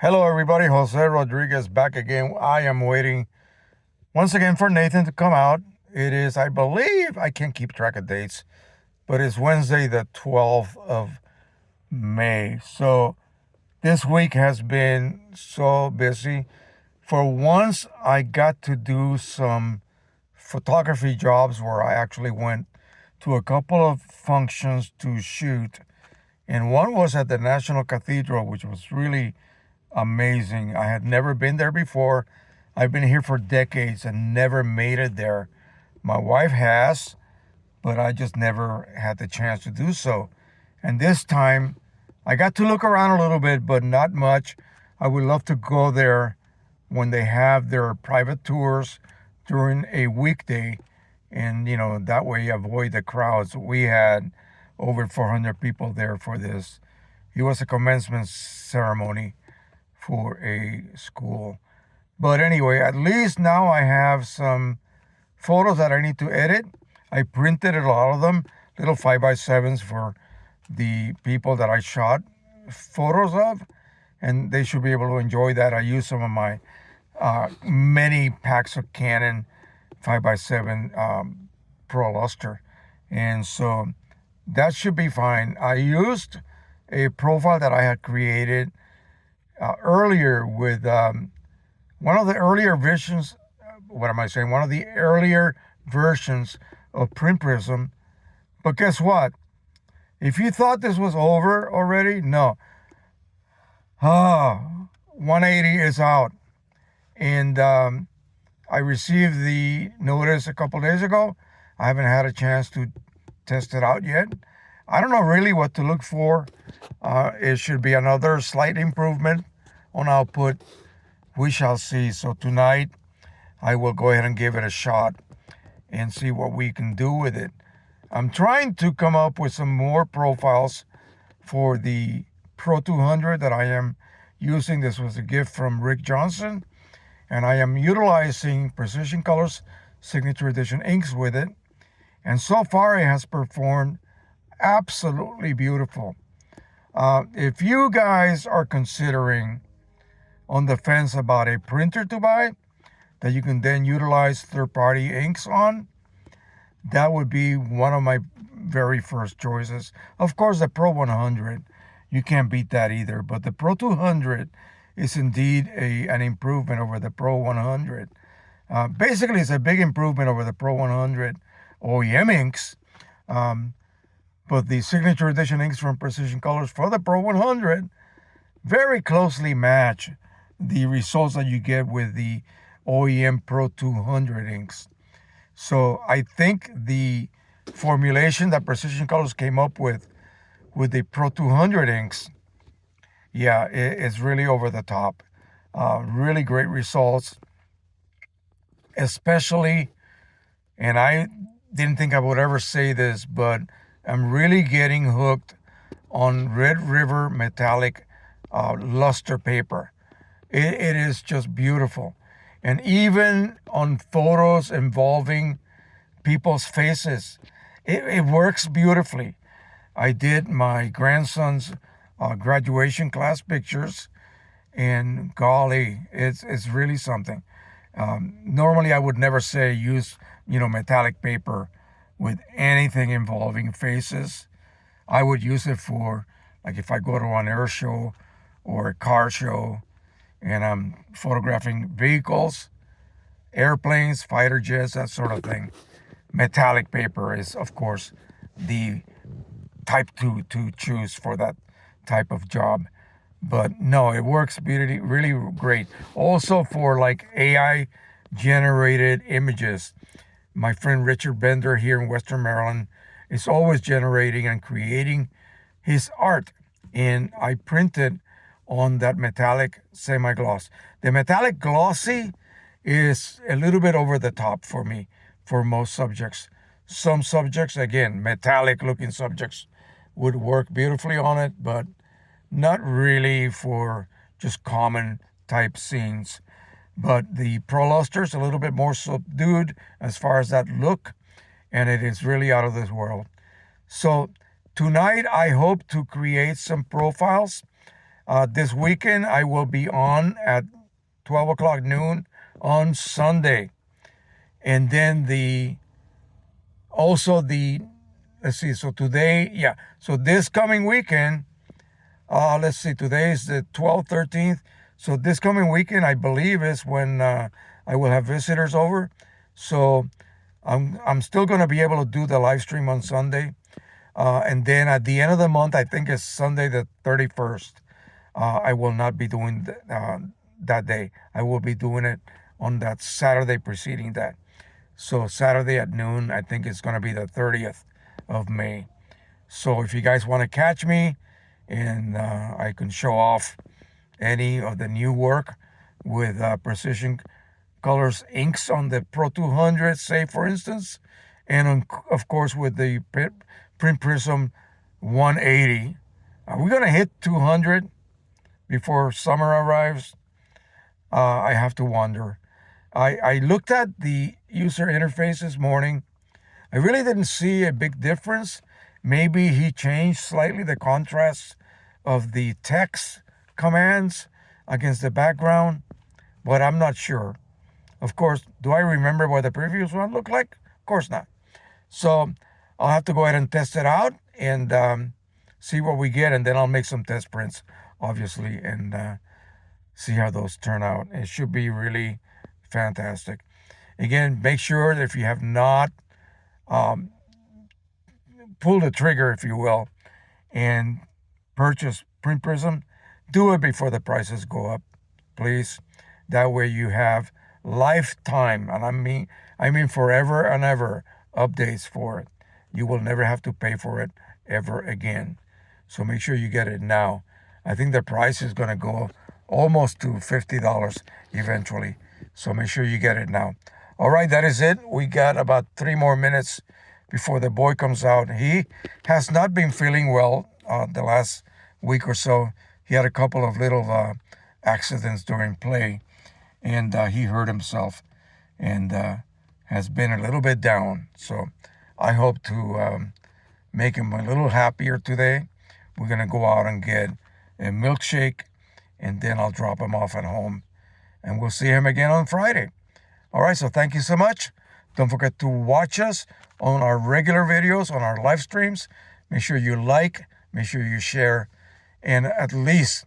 Hello, everybody. Jose Rodriguez back again. I am waiting once again for Nathan to come out. It is, I believe, I can't keep track of dates, but it's Wednesday, the 12th of May. So this week has been so busy. For once, I got to do some photography jobs where I actually went to a couple of functions to shoot. And one was at the National Cathedral, which was really amazing. I had never been there before. I've been here for decades and never made it there. My wife has, but I just never had the chance to do so. And this time, I got to look around a little bit, but not much. I would love to go there when they have their private tours during a weekday. And, that way you avoid the crowds. We had over 400 people there for this. It was a commencement ceremony for a school. But anyway, at least now I have some photos that I need to edit. I printed a lot of them, little 5x7s for the people that I shot photos of, and they should be able to enjoy that. I use some of my many packs of Canon 5x7 Pro Luster, and so that should be fine. I used a profile that I had created earlier with one of the earlier versions. What am I saying? One of the earlier versions of Prism. But guess what? If you thought this was over already, no. 180 is out. And I received the notice a couple days ago. I haven't had a chance to test it out yet. I don't know really what to look for. It should be another slight improvement on output. We shall see. So tonight, I will go ahead and give it a shot and see what we can do with it. I'm trying to come up with some more profiles for the Pro 200 that I am using. This was a gift from Rick Johnson, and I am utilizing Precision Colors Signature Edition inks with it. And so far, it has performed absolutely beautiful. If you guys are considering on the fence about a printer to buy that you can then utilize third-party inks on, that would be one of my very first choices. Of course, the Pro 100, you can't beat that either, but the Pro 200 is indeed an improvement over the Pro 100. Basically, it's a big improvement over the Pro 100 OEM inks, but the Signature Edition inks from Precision Colors for the Pro 100 very closely match the results that you get with the OEM Pro 200 inks. So I think the formulation that Precision Colors came up with the Pro 200 inks, yeah, it's really over the top. Really great results, especially, and I didn't think I would ever say this, but I'm really getting hooked on Red River metallic luster paper. It is just beautiful. And even on photos involving people's faces, it works beautifully. I did my grandson's graduation class pictures, and golly, it's really something. Normally, I would never say use metallic paper with anything involving faces. I would use it for, like, if I go to an air show or a car show and I'm photographing vehicles, airplanes, fighter jets, that sort of thing. Metallic paper is, of course, the type to choose for that type of job. But no, it works really great. Also for like AI generated images. My friend Richard Bender here in Western Maryland is always generating and creating his art. And I printed on that metallic semi-gloss. The metallic glossy is a little bit over the top for me for most subjects. Some subjects, again, metallic looking subjects would work beautifully on it, but not really for just common type scenes. But the Pro Luster is a little bit more subdued as far as that look, and it is really out of this world. So tonight I hope to create some profiles This weekend, I will be on at 12 o'clock noon on Sunday. And then let's see, so today, yeah. So this coming weekend, let's see, today is the 12th, 13th. So this coming weekend, I believe, is when I will have visitors over. So I'm still going to be able to do the live stream on Sunday. And then at the end of the month, I think it's Sunday the 31st, I will not be doing that day. I will be doing it on that Saturday preceding that. So Saturday at noon, I think it's going to be the 30th of May. So if you guys want to catch me and I can show off any of the new work with Precision Colors inks on the Pro 200, say for instance, and of course with the Print Prism 180. Are we going to hit 200 before summer arrives? I have to wonder. I looked at the user interface this morning. I really didn't see a big difference. Maybe he changed slightly the contrast of the text commands against the background, but I'm not sure. Of course, do I remember what the previous one looked like? Of course not. So I'll have to go ahead and test it out and see what we get, and then I'll make some test prints, obviously, and see how those turn out. It should be really fantastic. Again, make sure that if you have not pulled the trigger, if you will, and purchase Print Prism, do it before the prices go up, please. That way you have lifetime, and I mean forever and ever, updates for it. You will never have to pay for it ever again. So make sure you get it now. I think the price is going to go almost to $50 eventually. So make sure you get it now. All right, that is it. We got about 3 more minutes before the boy comes out. He has not been feeling well the last week or so. He had a couple of little accidents during play, and he hurt himself and has been a little bit down. So I hope to make him a little happier today. We're going to go out and get a milkshake, and then I'll drop him off at home, and we'll see him again on Friday. All right, so thank you so much. Don't forget to watch us on our regular videos, on our live streams. Make sure you like, make sure you share, and at least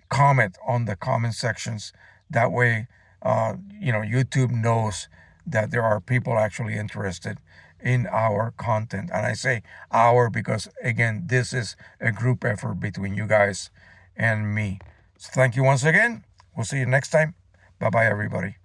comment on the comment sections. That way, YouTube knows that there are people actually interested in our content. And I say our because, again, this is a group effort between you guys and me. So thank you once again. We'll see you next time. Bye-bye, everybody.